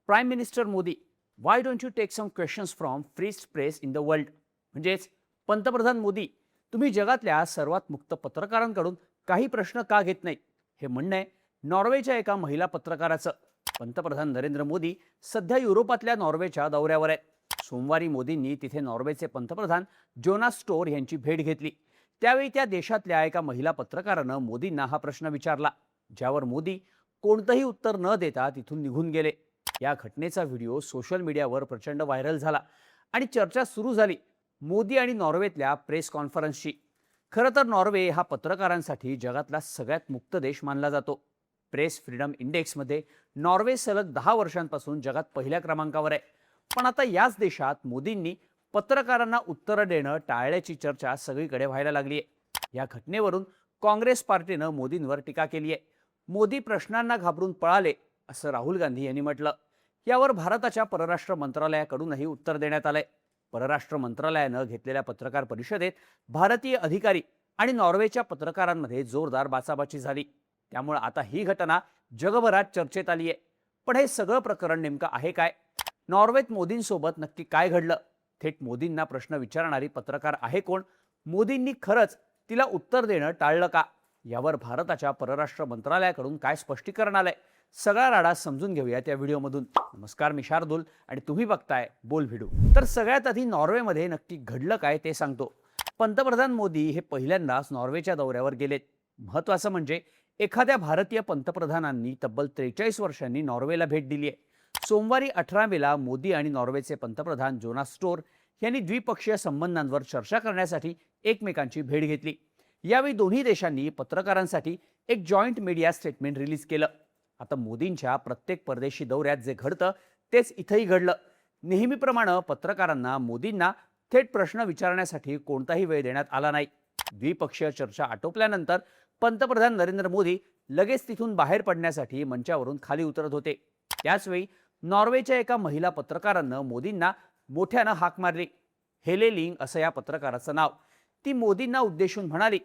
Prime minister Modi, why don't you take some questions from freest press in the world? म्हणजेच पंतप्रधान मोदी, तुम्ही जगातल्या सर्वात मुक्त पत्रकारांकडून काही प्रश्न का घेत नाही? हे म्हणणं आहे नॉर्वेच्या एका महिला पत्रकाराचं. पंतप्रधान नरेंद्र मोदी सध्या युरोपातल्या नॉर्वेच्या दौऱ्यावर आहेत. सोमवारी मोदींनी तिथे नॉर्वेचे पंतप्रधान जोनास स्टोर यांची भेट घेतली. त्यावेळी त्या देशातल्या एका महिला पत्रकारानं मोदींना हा प्रश्न विचारला, ज्यावर मोदी कोणतंही उत्तर न देता तिथून निघून गेले. या घटनेचा व्हिडिओ सोशल मीडियावर प्रचंड व्हायरल झाला आणि चर्चा सुरू झाली मोदी आणि नॉर्वेतल्या प्रेस कॉन्फरन्सची. खरं तर नॉर्वे हा पत्रकारांसाठी जगातला सगळ्यात मुक्त देश मानला जातो. प्रेस फ्रीडम इंडेक्समध्ये नॉर्वे सलग 10 वर्षांपासून जगात पहिल्या क्रमांकावर आहे. पण आता याच देशात मोदींनी पत्रकारांना उत्तरं देणं टाळल्याची चर्चा सगळीकडे व्हायला लागली आहे. या घटनेवरून काँग्रेस पार्टीनं मोदींवर टीका केली आहे. मोदी प्रश्नांना घाबरून पळाले असं राहुल गांधी यांनी म्हटलं. यावर भारताच्या परराष्ट्र मंत्रालयाकडूनही उत्तर देण्यात आलंय. परराष्ट्र मंत्रालयानं घेतलेल्या पत्रकार परिषदेत भारतीय अधिकारी आणि नॉर्वेच्या पत्रकारांमध्ये जोरदार बाचाबाची झाली. त्यामुळे आता ही घटना जगभरात चर्चेत आली आहे. पण हे सगळं प्रकरण नेमकं आहे काय? नॉर्वेत मोदींसोबत नक्की काय घडलं? थेट मोदींना प्रश्न विचारणारी पत्रकार आहे कोण? मोदींनी खरंच तिला उत्तर देणं टाळलं का? यावर भारताच्या परराष्ट्र मंत्रालयाकडून काय स्पष्टीकरण आलंय? सगळा राडा समजून घेऊया त्या व्हिडिओमधून. नमस्कार, मी शार्दूल आणि तुम्ही बघताय बोल व्हिडिओ. तर सगळ्यात आधी नॉर्वेमध्ये नक्की घडलं काय ते सांगतो. पंतप्रधान मोदी हे पहिल्यांदाच नॉर्वेच्या दौऱ्यावर गेलेत. महत्त्वाचं म्हणजे एखाद्या भारतीय पंतप्रधानांनी तब्बल 43 वर्षांनी नॉर्वेला भेट दिली आहे. सोमवारी 18 मेला मोदी आणि नॉर्वेचे पंतप्रधान जोनास स्टोर यांनी द्विपक्षीय संबंधांवर चर्चा करण्यासाठी एकमेकांची भेट घेतली. यावेळी दोन्ही देशांनी पत्रकारांसाठी एक जॉईंट मीडिया स्टेटमेंट रिलीज केलं. आता मोदींच्या प्रत्येक परदेशी दौऱ्यात जे घडतं तेच इथंही घडलं. नेहमीप्रमाणे पत्रकारांना मोदींना थेट प्रश्न विचारण्यासाठी कोणताही वेळ देण्यात आला नाही. द्विपक्षीय चर्चा आटोपल्यानंतर पंतप्रधान नरेंद्र मोदी लगेच तिथून बाहेर पडण्यासाठी मंचावरून खाली उतरत होते. त्याचवेळी नॉर्वेच्या एका महिला पत्रकारानं मोदींना मोठ्यानं हाक मारली. हेले लिंग असं या पत्रकाराचं नाव. ती मोदींना उद्देशून म्हणाली,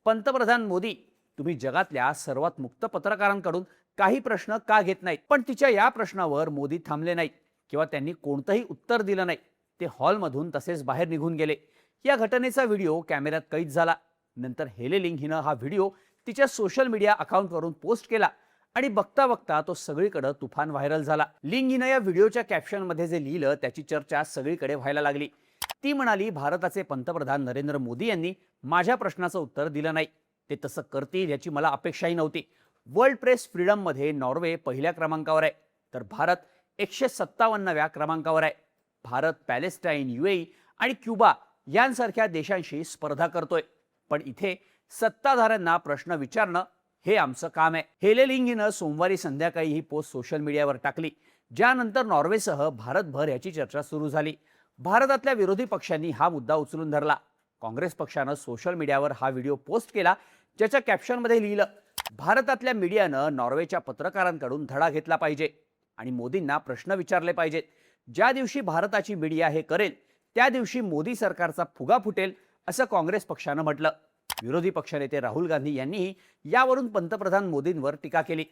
पंतप्रधान मोदी, तुम्ही जगातल्या सर्वात मुक्त पत्रकारांकडून काही प्रश्न का घेत नाहीत? पण तिच्या या प्रश्नावर मोदी थांबले नाहीत किंवा त्यांनी कोणतंही उत्तर दिलं नाही. ते हॉलमधून तसेच बाहेर निघून गेले. या घटनेचा व्हिडिओ कॅमेऱ्यात कैद झाला. नंतर हेले लिंग हिनं हा व्हिडिओ तिच्या सोशल मीडिया अकाउंटवरून पोस्ट केला आणि बघता बघता तो सगळीकडे तुफान व्हायरल झाला. लिंग हिनं या व्हिडिओच्या कॅप्शनमध्ये जे लिहिलं त्याची चर्चा सगळीकडे व्हायला लागली. ती म्हणाली, भारताचे पंतप्रधान नरेंद्र मोदी यांनी माझ्या प्रश्नाचं उत्तर दिलं नाही. ते तसं करतील याची मला अपेक्षाही नव्हती. वर्ल्ड प्रेस फ्रीडम मध्ये नॉर्वे पहिल्या क्रमांकावर आहे, तर भारत 157व्या क्रमांकावर आहे. भारत पॅलेस्टाईन, UAE आणि क्युबा यांसारख्या देशांशी स्पर्धा करतोय. पण इथे सत्ताधाऱ्यांना प्रश्न विचारणं हे आमचं काम आहे. हेले लिंग हिनं सोमवारी संध्याकाळी ही पोस्ट सोशल मीडियावर टाकली, ज्यानंतर नॉर्वेसह भारतभर याची चर्चा सुरू झाली. भारतातल्या विरोधी पक्षांनी हा मुद्दा उचलून धरला. काँग्रेस पक्षानं सोशल मीडियावर हा व्हिडिओ पोस्ट केला, ज्याच्या कॅप्शनमध्ये लिहिलं, भारतातल्या मीडियानं नॉर्वेच्या पत्रकारांकडून धडा घेतला पाहिजे आणि मोदींना प्रश्न विचारले पाहिजेत. ज्या दिवशी भारताची मीडिया हे करेल त्या दिवशी मोदी सरकारचा फुगा फुटेल असं काँग्रेस पक्षानं म्हटलं. विरोधी पक्षनेते राहुल गांधी यांनीही यावरून पंतप्रधान मोदींवर टीका केली.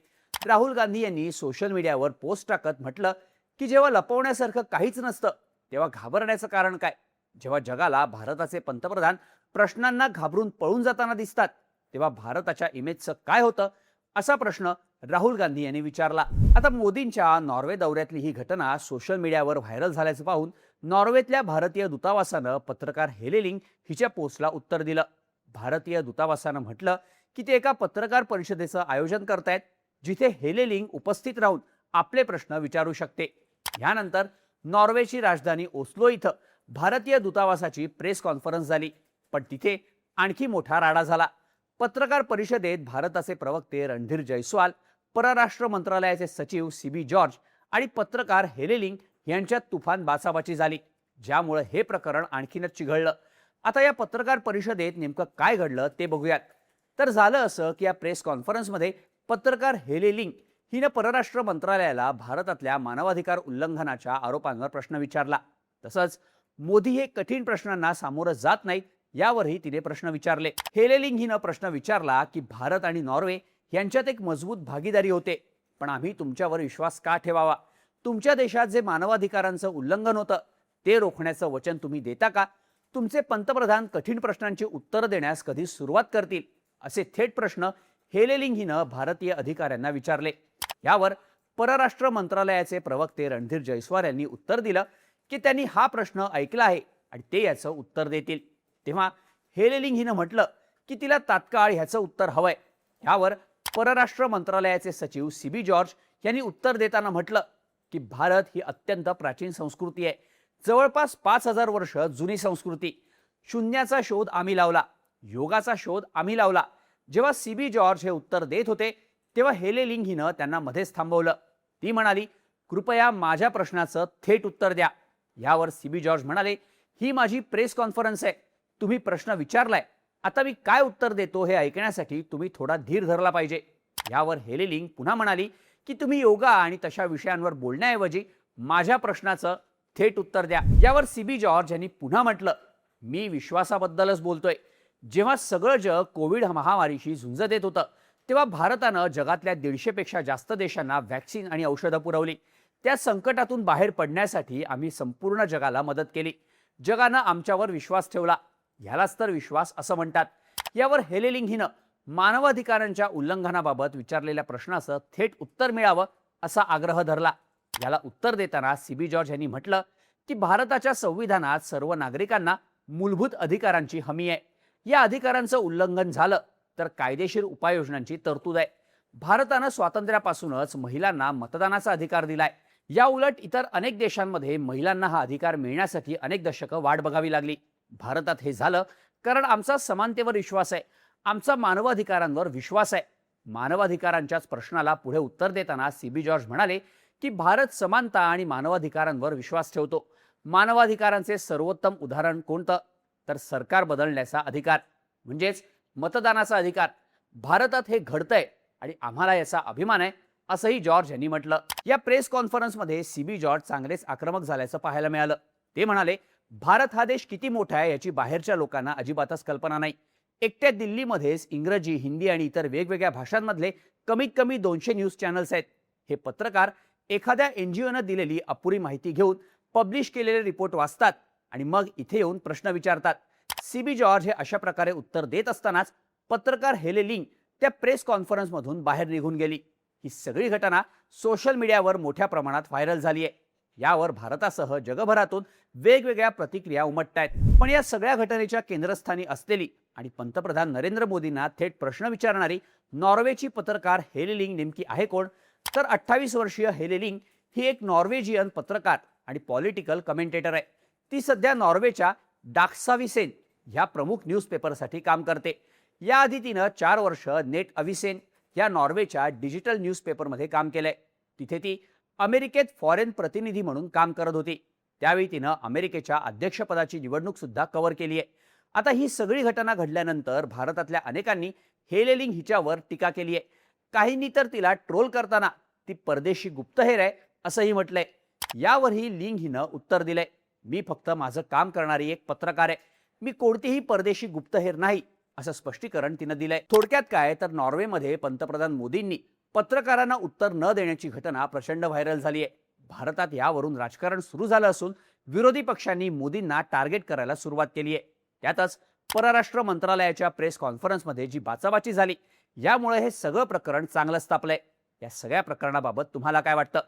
राहुल गांधी यांनी सोशल मीडियावर पोस्ट टाकत म्हटलं की जेव्हा लपवण्यासारखं काहीच नसतं तेव्हा घाबरण्याचं कारण काय? जेव्हा जगाला भारताचे पंतप्रधान प्रश्नांना घाबरून पळून जाताना दिसतात तेव्हा भारताच्या इमेजचं काय होतं, असा प्रश्न राहुल गांधी यांनी विचारला. आता मोदींच्या नॉर्वे दौऱ्यातली ही घटना सोशल मीडियावर व्हायरल झाल्याचं पाहून नॉर्वेतल्या भारतीय दूतावासानं पत्रकार हेले लिंग हिच्या पोस्टला उत्तर दिलं. भारतीय दूतावासानं म्हटलं की ते एका पत्रकार परिषदेचं आयोजन करतायत, जिथे हेले लिंग उपस्थित राहून आपले प्रश्न विचारू शकते. यानंतर नॉर्वेची राजधानी ओस्लो इथं भारतीय दूतावासाची प्रेस कॉन्फरन्स झाली. पण तिथे आणखी मोठा राडा झाला. पत्रकार परिषदेत भारताचे प्रवक्ते रणधीर जयस्वाल, परराष्ट्र मंत्रालयाचे सचिव CB जॉर्ज आणि पत्रकार हेले लिंग यांच्यात तुफान बाचाबाची झाली, ज्यामुळे हे प्रकरण आणखीनच चिघळलं. आता या पत्रकार परिषदेत नेमकं काय घडलं ते बघूयात. तर झालं असं की या प्रेस कॉन्फरन्समध्ये पत्रकार हेले लिंग हिनं परराष्ट्र मंत्रालयाला भारतातल्या मानवाधिकार उल्लंघनाच्या आरोपांवर प्रश्न विचारला. तसंच मोदी हे कठीण प्रश्नांना सामोरं जात नाहीत यावरही तिने प्रश्न विचारले. हेले लिंग हिनं प्रश्न विचारला की भारत आणि नॉर्वे यांच्यात एक मजबूत भागीदारी होते, पण आम्ही तुमच्यावर विश्वास का ठेवावा? तुमच्या देशात जे मानवाधिकारांचं उल्लंघन होतं ते रोखण्याचं वचन तुम्ही देता का? तुमचे पंतप्रधान कठीण प्रश्नांची उत्तरं देण्यास कधी सुरुवात करतील? असे थेट प्रश्न हेले लिंग हिनं भारतीय अधिकाऱ्यांना विचारले। यावर परराष्ट्र मंत्रालयाचे प्रवक्ते रणधीर जयस्वाल यांनी उत्तर दिलं की त्यांनी हा प्रश्न ऐकला आहे आणि ते याचं उत्तर देतील। तेव्हा हेले लिंग हिनं म्हटलं की तिला तात्काळ ह्याचं उत्तर हवंय। यावर परराष्ट्र मंत्रालयाचे सचिव सीबी जॉर्ज यांनी उत्तर देताना म्हटलं की भारत ही अत्यंत प्राचीन संस्कृती आहे, जवळपास 5000 वर्ष जुनी संस्कृती। शून्याचा शोध आम्ही लावला, योगाचा शोध आम्ही लावला। जेव्हा सीबी जॉर्ज हे उत्तर देत होते तेव्हा हेले लिंग हिनं त्यांना मध्येच थांबवलं। ती म्हणाली, कृपया माझ्या प्रश्नाचं थेट उत्तर द्या। यावर सीबी जॉर्ज म्हणाले, ही माझी प्रेस कॉन्फरन्स आहे, तुम्ही प्रश्न विचारलाय, आता मी काय उत्तर देतो हे ऐकण्यासाठी तुम्ही थोडा धीर धरला पाहिजे। यावर हेले लिंग पुन्हा म्हणाली की तुम्ही योगा आणि तशा विषयांवर बोलण्याऐवजी माझ्या प्रश्नाचं थेट उत्तर द्या। यावर सीबी जॉर्ज यांनी पुन्हा म्हटलं, मी विश्वासाबद्दलच बोलतोय। जेव्हा सगळं जग कोविड महामारीशी झुंज देत होतं तेव्हा भारतानं जगातल्या 150 पेक्षा जास्त देशांना व्हॅक्सिन आणि औषधं पुरवली। त्या संकटातून बाहेर पडण्यासाठी आम्ही संपूर्ण जगाला मदत केली। जगानं आमच्यावर विश्वास ठेवला, यालाच तर विश्वास असं म्हणतात। यावर हेले लिंग हिनं मानवाधिकारांच्या उल्लंघनाबाबत विचारलेल्या प्रश्नाचं थेट उत्तर मिळावं असा आग्रह धरला। याला उत्तर देताना सीबी जॉर्ज यांनी म्हटलं की भारताच्या संविधानात सर्व नागरिकांना मूलभूत अधिकारांची हमी आहे। या अधिकारांचं उल्लंघन झालं तर कायदेशीर उपाययोजनांची तरतूद आहे। भारतानं स्वातंत्र्यापासूनच महिलांना मतदानाचा अधिकार दिलाय। या उलट इतर अनेक देशांमध्ये महिलांना हा अधिकार मिळण्यासाठी अनेक दशकं वाट बघावी लागली। भारतात हे झालं कारण आमचा समानतेवर विश्वास आहे, आमचा मानवाधिकारांवर विश्वास आहे। मानवाधिकारांच्याच प्रश्नाला पुढे उत्तर देताना सीबी जॉर्ज म्हणाले की भारत समानता आणि मानवाधिकारांवर विश्वास ठेवतो। मानवाधिकारांचे सर्वोत्तम उदाहरण कोणतं? तर सरकार बदलण्याचा अधिकार, म्हणजेच मतदानाचा अधिकार। भारतात हे घडतंय आणि आम्हाला याचा अभिमान आहे असंही जॉर्ज यांनी म्हटलं। या प्रेस कॉन्फरन्समध्ये सीबी जॉर्ज चांगलेच आक्रमक झाल्याचं पाहायला मिळालं। ते म्हणाले, भारत हा देश किती मोठा आहे याची बाहेरच्या लोकांना अजिबातच कल्पना नाही। एकट्या दिल्लीमध्येच इंग्रजी, हिंदी आणि इतर वेगवेगळ्या भाषांमधले कमीत कमी 200 न्यूज चॅनल्स आहेत। हे पत्रकार एखाद्या एनजीओनं दिलेली अपुरी माहिती घेऊन पब्लिश केलेले रिपोर्ट वाचतात आणि मग इथे येऊन प्रश्न विचारतात। सीबी जॉर्ज हे अशा प्रकारे उत्तर देत असतानाच पत्रकार हेले लिंग त्या प्रेस कॉन्फरन्समधून बाहेर निघून गेली। ही सगळी घटना सोशल मीडियावर मोठ्या प्रमाणात व्हायरल झाली आहे। यावर भारतासह जगभरातून वेगवेगळ्या प्रतिक्रिया उमटतायत। पण या सगळ्या घटनेच्या केंद्रस्थानी असलेली आणि पंतप्रधान नरेंद्र मोदींना थेट प्रश्न विचारणारी नॉर्वेची पत्रकार हेले लिंग नेमकी आहे कोण? तर 28 वर्षीय हेले लिंग ही एक नॉर्वेजियन पत्रकार आणि पॉलिटिकल कमेंटेटर आहे। ती सध्या नॉर्वेच्या डाग्साविसेन ह्या प्रमुख न्यूजपेपरसाठी काम करते। याआधी तिनं 4 वर्ष नेट अविसेन या नॉर्वेच्या डिजिटल न्यूजपेपरमध्ये काम केलंय। तिथे ती अमेरिकेत फॉरेन प्रतिनिधी म्हणून काम करत होती। त्यावेळी तिनं अमेरिकेच्या अध्यक्षपदाची निवडणूक सुद्धा कव्हर केली आहे। आता ही सगळी घटना घडल्यानंतर भारतातल्या अनेकांनी हेले लिंग हिच्यावर टीका केली आहे। काहींनी तर तिला ट्रोल करताना ती परदेशी गुप्तहेर आहे असंही म्हटलंय। यावरही लिंग हिनं उत्तर दिलंय, मी फक्त माझं काम करणारी एक पत्रकार आहे, मी कोणतीही परदेशी गुप्तहेर नाही असं स्पष्टीकरण तिनं दिलंय। थोडक्यात काय तर नॉर्वेमध्ये पंतप्रधान मोदींनी पत्रकारांना उत्तर न देण्याची घटना प्रचंड व्हायरल झाली आहे। भारतात यावरून राजकारण सुरू झालं असून विरोधी पक्षांनी मोदींना टार्गेट करायला सुरुवात केली आहे। त्यातच परराष्ट्र मंत्रालयाच्या प्रेस कॉन्फरन्समध्ये जी बाचाबाची झाली यामुळे हे सगळं प्रकरण चांगलंच तापलंय। या सगळ्या प्रकरणाबाबत तुम्हाला काय वाटतं?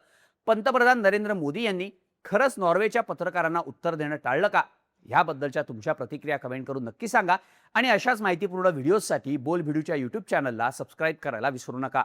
पंतप्रधान नरेंद्र मोदी यांनी खरंच नॉर्वेच्या पत्रकारांना उत्तर देणं टाळलं का? याबद्दलच्या तुमच्या प्रतिक्रिया कमेंट करून नक्की सांगा आणि अशाच माहितीपूर्ण व्हिडिओजसाठी बोल व्हिडिओच्या YouTube चॅनलला सबस्क्राईब करायला विसरू नका।